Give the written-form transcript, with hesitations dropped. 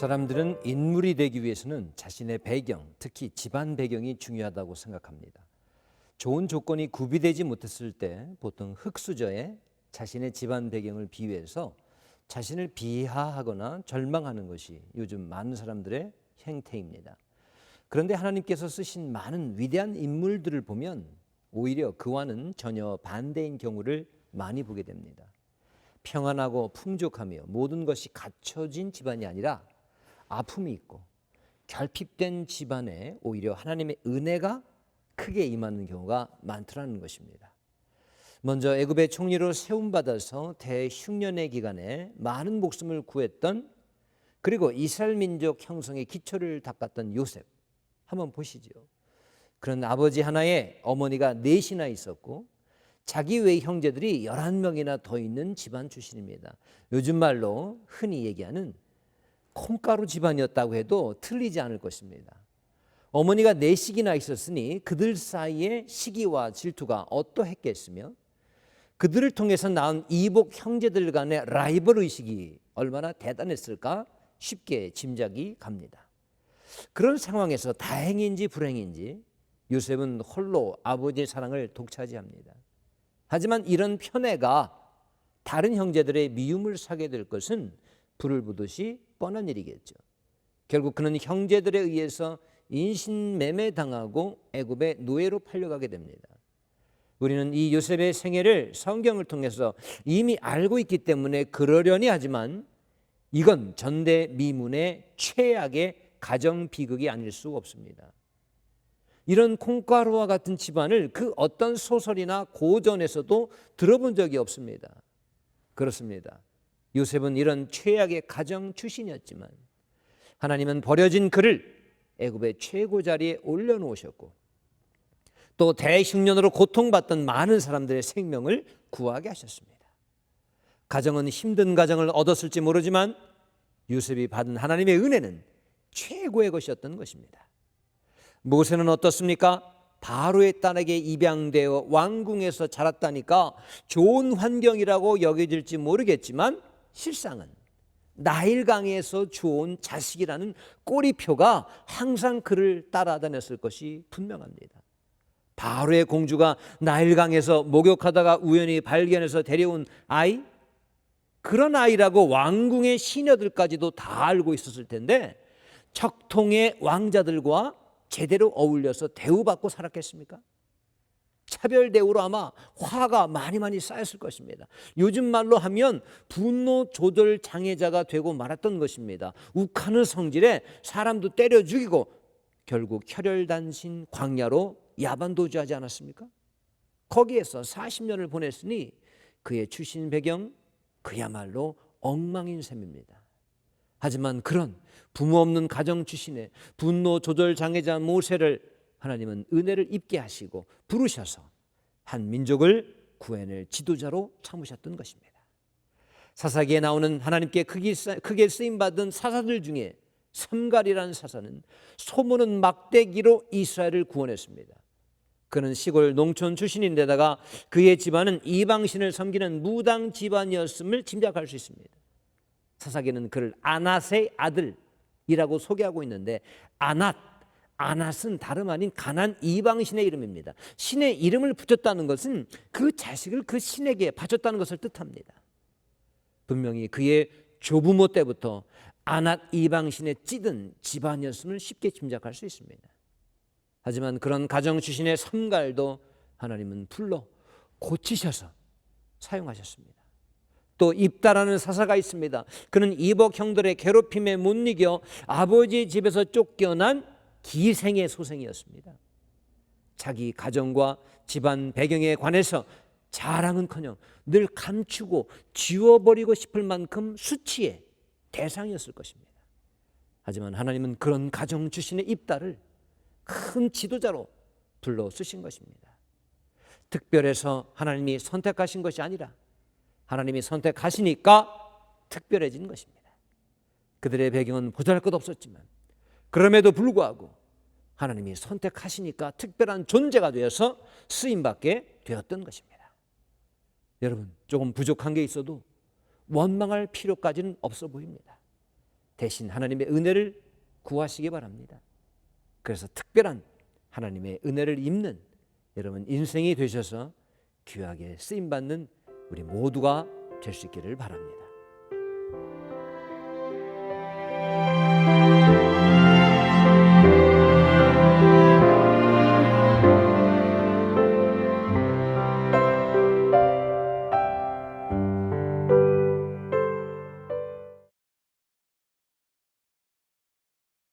사람들은 인물이 되기 위해서는 자신의 배경, 특히 집안 배경이 중요하다고 생각합니다. 좋은 조건이 구비되지 못했을 때 보통 흙수저에 자신의 집안 배경을 비유해서 자신을 비하하거나 절망하는 것이 요즘 많은 사람들의 행태입니다. 그런데 하나님께서 쓰신 많은 위대한 인물들을 보면 오히려 그와는 전혀 반대인 경우를 많이 보게 됩니다. 평안하고 풍족하며 모든 것이 갖춰진 집안이 아니라 아픔이 있고 결핍된 집안에 오히려 하나님의 은혜가 크게 임하는 경우가 많더라는 것입니다. 먼저 애굽의 총리로 세움받아서 대흉년의 기간에 많은 목숨을 구했던, 그리고 이스라엘 민족 형성의 기초를 닦았던 요셉 한번 보시죠. 그런 아버지 하나에 어머니가 넷이나 있었고 자기 외의 형제들이 11명이나 더 있는 집안 출신입니다. 요즘 말로 흔히 얘기하는 콩가루 집안이었다고 해도 틀리지 않을 것입니다. 어머니가 넷씩이나 있었으니 그들 사이에 시기와 질투가 어떠했겠으며 그들을 통해서 낳은 이복 형제들 간의 라이벌 의식이 얼마나 대단했을까 쉽게 짐작이 갑니다. 그런 상황에서 다행인지 불행인지 요셉은 홀로 아버지의 사랑을 독차지합니다. 하지만 이런 편애가 다른 형제들의 미움을 사게 될 것은 불을 보듯이 뻔한 일이겠죠. 결국 그는 형제들에 의해서 인신매매당하고 애굽의 노예로 팔려가게 됩니다. 우리는 이 요셉의 생애를 성경을 통해서 이미 알고 있기 때문에 그러려니 하지만 이건 전대미문의 최악의 가정 비극이 아닐 수 없습니다. 이런 콩가루와 같은 집안을 그 어떤 소설이나 고전에서도 들어본 적이 없습니다. 그렇습니다. 요셉은 이런 최악의 가정 출신이었지만 하나님은 버려진 그를 애굽의 최고 자리에 올려놓으셨고 또 대흉년으로 고통받던 많은 사람들의 생명을 구하게 하셨습니다. 가정은 힘든 가정을 얻었을지 모르지만 요셉이 받은 하나님의 은혜는 최고의 것이었던 것입니다. 모세는 어떻습니까? 바로의 딸에게 입양되어 왕궁에서 자랐다니까 좋은 환경이라고 여겨질지 모르겠지만 실상은 나일강에서 주워온 자식이라는 꼬리표가 항상 그를 따라다녔을 것이 분명합니다. 바로의 공주가 나일강에서 목욕하다가 우연히 발견해서 데려온 아이, 그런 아이라고 왕궁의 시녀들까지도 다 알고 있었을 텐데 적통의 왕자들과 제대로 어울려서 대우받고 살았겠습니까? 차별 대우로 아마 화가 많이 쌓였을 것입니다. 요즘 말로 하면 분노 조절 장애자가 되고 말았던 것입니다. 욱하는 성질에 사람도 때려 죽이고 결국 혈혈단신 광야로 야반도주하지 않았습니까? 거기에서 40년을 보냈으니 그의 출신 배경 그야말로 엉망인 셈입니다. 하지만 그런 부모 없는 가정 출신의 분노 조절 장애자 모세를 하나님은 은혜를 입게 하시고 부르셔서 한 민족을 구해낼 지도자로 삼으셨던 것입니다. 사사기에 나오는 하나님께 크게 쓰임받은 사사들 중에 삼갈이라는 사사는 소문은 막대기로 이스라엘을 구원했습니다. 그는 시골 농촌 출신인데다가 그의 집안은 이방신을 섬기는 무당 집안이었음을 짐작할 수 있습니다. 사사기는 그를 아낫의 아들이라고 소개하고 있는데 아낫은 다름 아닌 가나안 이방신의 이름입니다. 신의 이름을 붙였다는 것은 그 자식을 그 신에게 바쳤다는 것을 뜻합니다. 분명히 그의 조부모 때부터 아낫 이방신에 찌든 집안이었음을 쉽게 짐작할 수 있습니다. 하지만 그런 가정 출신의 삼갈도 하나님은 불러 고치셔서 사용하셨습니다. 또 입다라는 사사가 있습니다. 그는 이복 형들의 괴롭힘에 못 이겨 아버지의 집에서 쫓겨난 기생의 소생이었습니다. 자기 가정과 집안 배경에 관해서 자랑은커녕 늘 감추고 지워버리고 싶을 만큼 수치의 대상이었을 것입니다. 하지만 하나님은 그런 가정 출신의 입다를 큰 지도자로 불러 쓰신 것입니다. 특별해서 하나님이 선택하신 것이 아니라 하나님이 선택하시니까 특별해진 것입니다. 그들의 배경은 보잘것없었지만 그럼에도 불구하고 하나님이 선택하시니까 특별한 존재가 되어서 쓰임받게 되었던 것입니다. 여러분, 조금 부족한 게 있어도 원망할 필요까지는 없어 보입니다. 대신 하나님의 은혜를 구하시기 바랍니다. 그래서 특별한 하나님의 은혜를 입는 여러분 인생이 되셔서 귀하게 쓰임받는 우리 모두가 될 수 있기를 바랍니다.